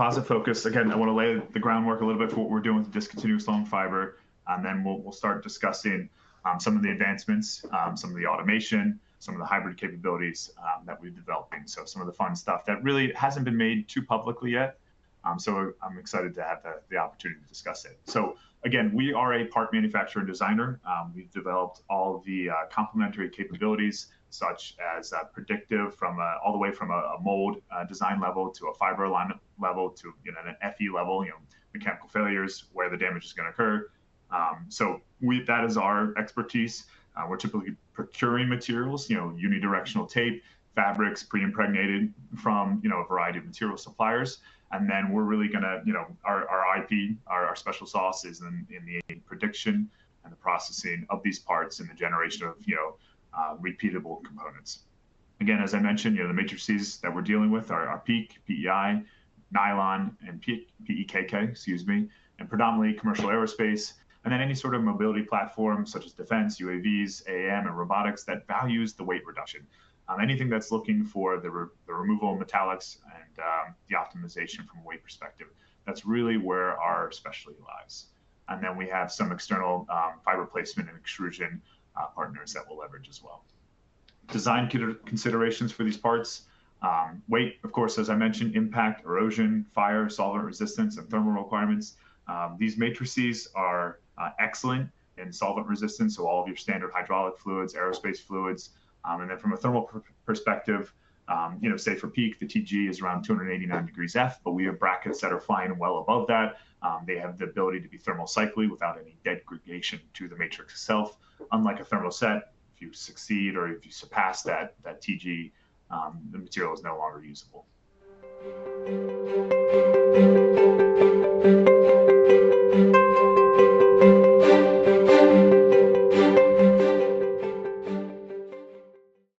Composite Focus, again, I want to lay the groundwork a little bit for what we're doing with discontinuous long fiber, and then we'll start discussing some of the advancements, some of the automation, some of the hybrid capabilities that we're developing. So some of the fun stuff that really hasn't been made too publicly yet. So I'm excited to have the opportunity to discuss it. So again, we are a part manufacturer and designer. We've developed all of the complementary capabilities, such as predictive from all the way from a mold design level to a fiber alignment level to an FE level, mechanical failures, where the damage is going to occur. So that is our expertise. We're typically procuring materials, unidirectional tape, fabrics pre-impregnated from a variety of material suppliers. And then we're really going to, our IP, our special sauce is in the prediction and the processing of these parts and the generation of, repeatable components. Again, as I mentioned, the matrices that we're dealing with are PEEK, PEI, nylon, and PEKK, and predominantly commercial aerospace. And then any sort of mobility platform, such as defense, UAVs, AAM, and robotics that values the weight reduction. Anything that's looking for the removal of metallics and the optimization from a weight perspective, that's really where our specialty lies. And then we have some external fiber placement and extrusion partners that we'll leverage as well. Design considerations for these parts. Weight, of course, as I mentioned, impact, erosion, fire, solvent resistance, and thermal requirements. These matrices are excellent in solvent resistance, so all of your standard hydraulic fluids, aerospace fluids. And then from a thermal perspective, say for PEEK, the TG is around 289 degrees F, but we have brackets that are flying well above that. They have the ability to be thermocyclically without any degradation to the matrix itself. Unlike a thermoset, if you succeed or if you surpass that TG, the material is no longer usable.